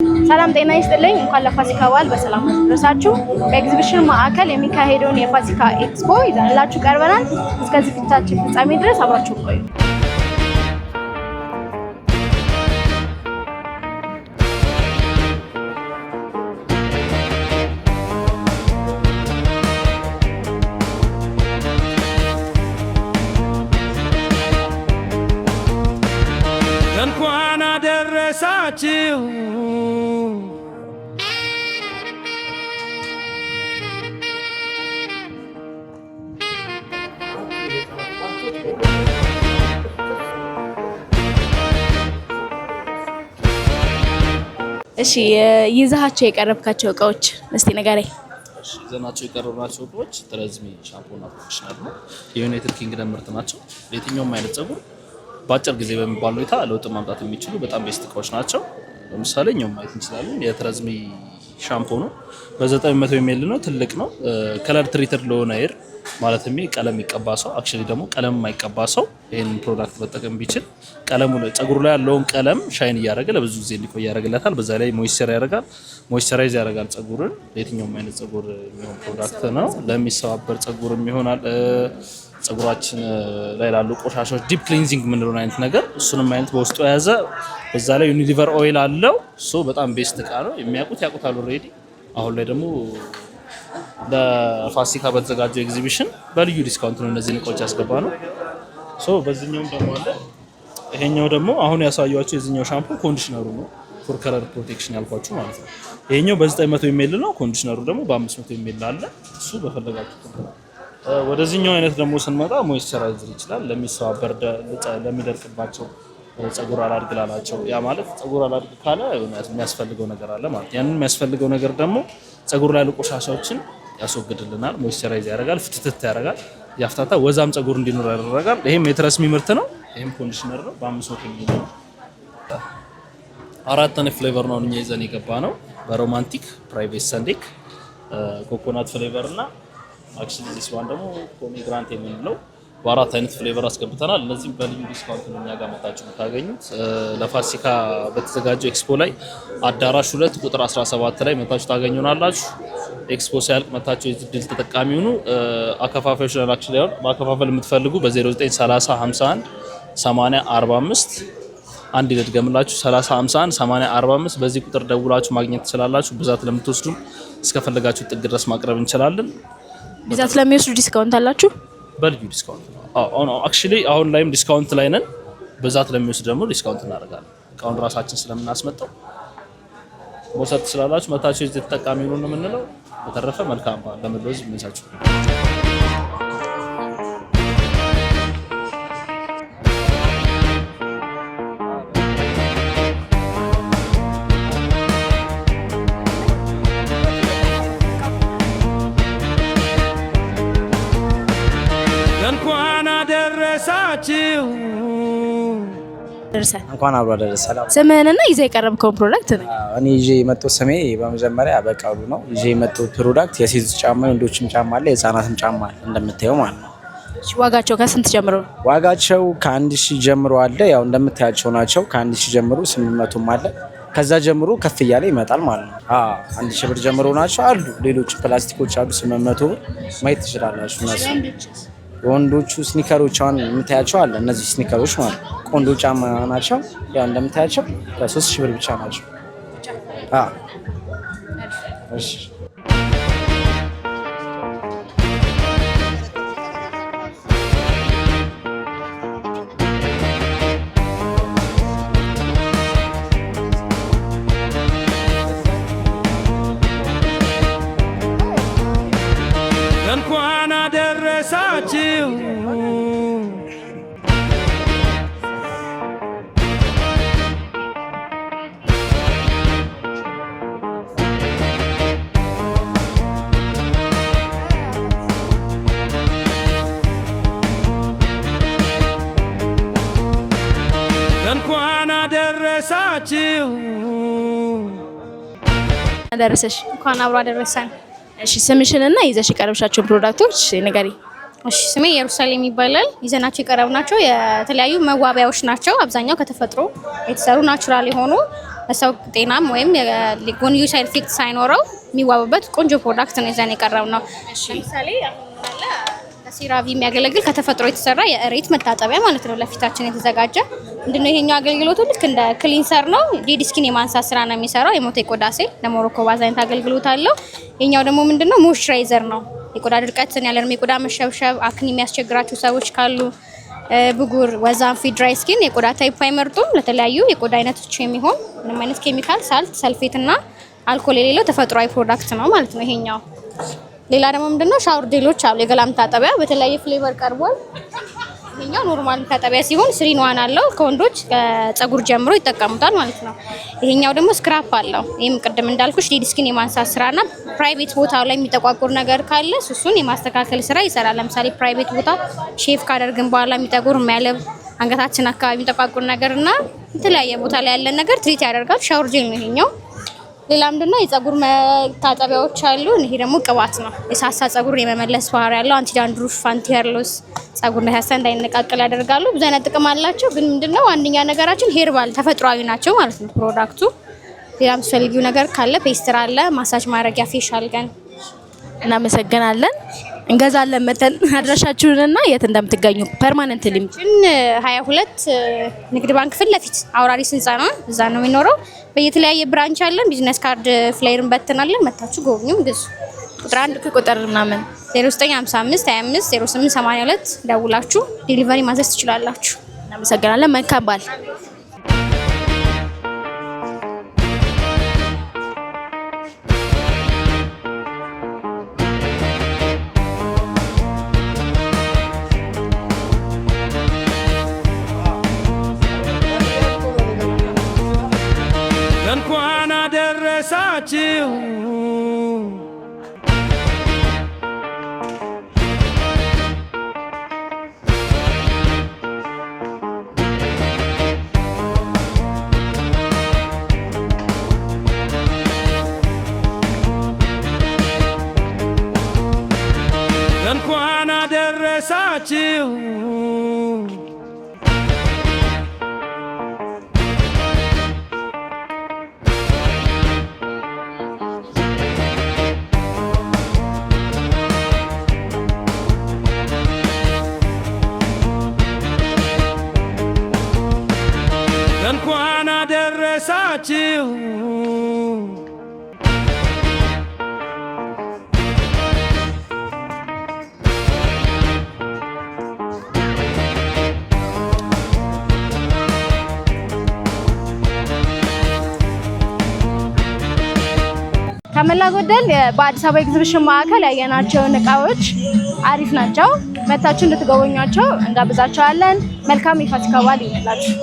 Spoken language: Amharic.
ሰላም ጤና ይስጥልኝ እንኳን ለፋሲካ በዓል በሰላም አደረሳችሁ። በኤግዚቢሽን ማዕከል የሚካሄደውን የፋሲካ ኤክስፖ ይዘንላችሁ ቀርበናል። እስከ ዝግጅታችን ፍጻሜ ድረስ አብራችሁ ቆዩ። እንኳን አደረሳችሁ እሺ ይዛሃቸው የቀረብካቸው እቃዎች እስቲ ንገረኝ። ይዘናቸው የቀረብናቸው እቃዎች ትሬዝሚ ሻምፖና ኮንዲሽነር ነው። የዩናይትድ ኪንግደም ምርት ናቸው። ለየትኛውም አይነት ፀጉር በአጭር ጊዜ በሚባል ሁኔታ ለውጥ ማምጣት የሚችሉ በጣም ቤስት እቃዎች ናቸው። ለምሳሌ እኛው ማየት እንችላለን። የትሬዝሚ ሻምፖ ነው። በ900 ml ነው። ትልቅ ነው። ከለር ትሪትድ ለሆነ ሄር ማለትም ቀለም ይቀባ ሰው አክቹሊ ደግሞ ቀለም የማይቀባ ሰው ይሄን ፕሮዳክት መጠቀም ቢችል ቀለሙ ፀጉሩ ላይ ያለውን ቀለም ሻይን እያደረገ ለብዙ ጊዜ እንዲቆይ ያደርግለታል። በዛ ላይ ሞይስቸር ያደርጋል፣ ሞይስቸራይዝ ያደርጋል ፀጉርን። ለየትኛውም አይነት ፀጉር የሚሆን ፕሮዳክት ነው። ለሚሰባበር ፀጉርም ይሆናል። ፀጉራችን ላይ ላሉ ቆሻሻዎች ዲፕ ክሊንዚንግ ምንድነው አይነት ነገር እሱንም አይነት በውስጡ የያዘ በዛ ላይ ዩኒሊቨር ኦይል አለው። ሶ በጣም ቤስት እቃ ነው። የሚያውቁት ያውቁታል ኦልሬዲ። አሁን ላይ ደግሞ ለፋሲካ በተዘጋጀው ኤግዚቢሽን በልዩ ዲስካውንት ነው እነዚህ እቃዎች ያስገባ ነው። ሶ በዚህኛውም ደግሞ አለ። ይሄኛው ደግሞ አሁን ያሳያችሁ የዚህኛው ሻምፖ ኮንዲሽነሩ ነው። ፎር ከለር ፕሮቴክሽን ያልኳችሁ ማለት ነው። ይሄኛው በ900 ml ነው። ኮንዲሽነሩ ደግሞ በ500 ml አለ። እሱ በፈለጋችሁ ወደዚህኛው አይነት ደግሞ ስንመጣ ሞይስቸራይዘር ይችላል። ለሚሰባበር ለሚደርቅባቸው ፀጉር አላድግ ላላቸው ያ ማለት ፀጉር አላድግ ካለ የሚያስፈልገው ነገር አለ ማለት ያንን የሚያስፈልገው ነገር ደግሞ ፀጉር ላይ ያሉ ቆሻሻዎችን ያስወግድልናል። ሞይስቸራይዝ ያደርጋል፣ ፍትትት ያደርጋል፣ ያፍታታ ወዛም ፀጉር እንዲኖር ያደርጋል። ይሄም የትሬዝሚ ምርት ነው። ይሄም ኮንዲሽነር ነው። በ500 ml ነው። አራት አይነት ፍሌቨር ነው እኛ ይዘን የገባ ነው። በሮማንቲክ፣ ፕራይቬት ሰንዴክ፣ ኮኮናት ፍሌቨር እና አክቹሊ ዲስ ዋን ደግሞ ፖሜግራንት የምንለው በአራት አይነት ፍሌቨር አስገብተናል። እነዚህም በልዩ ዲስካውንት ነው እኛ ጋር መጣችሁ የምታገኙት። ለፋሲካ በተዘጋጀው ኤክስፖ ላይ አዳራሽ 2 ቁጥር 17 ላይ መጣችሁ ታገኙናላችሁ። ኤክስፖ ሲያልቅ መጣችሁ የድል ተጠቃሚ ሁኑ። አከፋፋዮች ናችሁ ላይ ማከፋፈል የምትፈልጉ በ0930 51 80 45 አንድ ልድገምላችሁ 30 51 80 45 በዚህ ቁጥር ደውላችሁ ማግኘት ትችላላችሁ። ብዛት ለምትወስዱ እስከፈለጋችሁ ጥግ ድረስ ማቅረብ እንችላለን። ብዛት ለሚወስዱ ዲስካውንት አላችሁ? በልዩ ዲስካውንት ነው። አክቹሊ አሁን ላይም ዲስካውንት ላይ ነን። ብዛት ለሚወስድ ደግሞ ዲስካውንት እናደርጋለን። እቃውን ራሳችን ስለምናስመጣው መውሰድ ትችላላችሁ። መታችሁ እዚህ ተጠቃሚ ነው የምንለው። በተረፈ መልካም በዓል ለመለወዝ ይመቻችሁ። እንኳን አደረሳችሁ እንኳን አብሮ አደረሰ። ስምህንና ይዘህ የቀረብከውን ፕሮዳክት ነው። እኔ ይዤ የመጣሁት ስሜ በመጀመሪያ በቃሉ ነው። ይዤ የመጣሁት ፕሮዳክት የሴቶች ጫማ፣ የወንዶችም ጫማ አለ፣ የህፃናትም ጫማ አለ እንደምታየው ማለት ነው። እሺ ዋጋቸው ከስንት ጀምሮ ነው? ዋጋቸው ከ1000 ጀምሮ አለ። ያው እንደምታያቸው ናቸው። ከ1000 ጀምሮ 800ም አለ። ከዛ ጀምሮ ከፍ እያለ ይመጣል ማለት ነው። 1000 ብር ጀምሮ ናቸው አሉ። ሌሎች ፕላስቲኮች አሉ 800 ብር ማየት ትችላላችሁ። እነሱ ወንዶቹ ስኒከሮች አሁን የምታያቸው አለ። እነዚህ ስኒከሮች ማለት ቆንጆ ጫማ ናቸው። ያው እንደምታያቸው ከ3000 ብር ብቻ ናቸው። እሺ እንኳን አደረሳችሁ እንኳን አደረሳችሁ አደረሰሽ። እንኳን አብሮ አደረሰን። እሺ ስምሽንና ይዘሽ የቀረብሻቸውን ፕሮዳክቶች ንገሪ። እሺ ስሜ ኢየሩሳሌም ይባላል። ይዘናቸው የቀረብናቸው የተለያዩ መዋቢያዎች ናቸው። አብዛኛው ከተፈጥሮ የተሰሩ ናቹራል የሆኑ ለሰው ጤናም ወይም የጎንዮሽ ሳይድ ኢፌክት ሳይኖረው የሚዋቡበት ቆንጆ ፕሮዳክት ነው ይዘን የቀረብነው። ለምሳሌ አሁን ለሴራቪ የሚያገለግል ከተፈጥሮ የተሰራ የእሬት መታጠቢያ ማለት ነው ለፊታችን የተዘጋጀ ምንድነው ይሄኛው አገልግሎቱ ልክ እንደ ክሊንሰር ነው። ዴድ ስኪን የማንሳት ስራ ነው የሚሰራው። የሞተ ቆዳ ሴል ለሞሮኮ ባዝ አይነት አገልግሎት አለው። ይሄኛው ደግሞ ምንድነው ሞይስቸራይዘር ነው። የቆዳ ድርቀትን ያለንም የቆዳ መሸብሸብ አክኒ የሚያስቸግራቸው ሰዎች ካሉ ብጉር፣ ወዛንፊ፣ ድራይ ስኪን የቆዳ ታይፕ አይመርጡም። ለተለያዩ የቆዳ አይነቶች የሚሆን ምንም አይነት ኬሚካል፣ ሳልት፣ ሰልፌት እና አልኮል የሌለው ተፈጥሯዊ ፕሮዳክት ነው ማለት ነው ይሄኛው። ሌላ ደግሞ ምንድነው ሻወር ጄሎች አሉ። የገላ መታጠቢያ በተለያየ ፍሌቨር ቀርቧል። ይሄኛው ኖርማል መታጠቢያ ሲሆን 3 አለው። ከወንዶች ከፀጉር ጀምሮ ይጠቀሙታል ማለት ነው። ይሄኛው ደግሞ ስክራፕ አለው። ይሄም ቅድም እንዳልኩሽ ዴድ ስኪን የማንሳት ስራና ፕራይቬት ቦታው ላይ የሚጠቋቁር ነገር ካለ እሱን የማስተካከል ስራ ይሰራል። ለምሳሌ ፕራይቬት ቦታ ሼፍ ካደረግን በኋላ የሚጠቁር የሚያለብ አንገታችን አካባቢ የሚጠቋቁር ነገርና የተለያየ ቦታ ላይ ያለን ነገር ትሪት ያደርጋል። ሻወር ጄል ነው ይሄኛው። ሌላ ምንድነው የፀጉር መታጠቢያዎች አሉ። ይሄ ደግሞ ቅባት ነው። የሳሳ ፀጉር የመመለስ ባህሪ ያለው አንቲ ዳንድሩፍ፣ አንቲ ሄር ሎስ ፀጉር እንዳይነቃቀል ያደርጋሉ። ብዙ አይነት ጥቅም አላቸው። ግን ምንድነው ዋንኛ ነገራችን ሄርባል ተፈጥሯዊ ናቸው ማለት ነው ፕሮዳክቱ። ሌላ የምትፈልጊው ነገር ካለ ፔስትር አለ፣ ማሳጅ ማድረጊያ፣ ፌሻል ገን። እናመሰግናለን። እንገዛለን መተን አድራሻችሁንና የት እንደምትገኙ ፐርማነንትሊ 22 ንግድ ባንክ ፊት ለፊት አውራሪስ ህንጻ ነው። እዛ ነው የሚኖረው። በየተለያየ ብራንች አለን። ቢዝነስ ካርድ ፍላየርን በትናለን። መታችሁ ጎብኙም ግዙ። ቁጥር 1 ቁጥር ምናምን 0955 25 0882 ደውላችሁ ዴሊቨሪ ማዘዝ ትችላላችሁ። እናመሰግናለን። መልካም በዓል። እንኳን አደረሳችሁ እንኳን አደረሳችሁ እንኳን አደረሳችሁ ከመላ ጎደል በአዲስ አበባ ኤግዚቢሽን ማዕከል ያየናቸውን እቃዎች አሪፍ ናቸው። መታችሁ እንድትጎበኟቸው እንጋብዛችኋለን። መልካም የፋሲካ በዓል ይሁንላችሁ።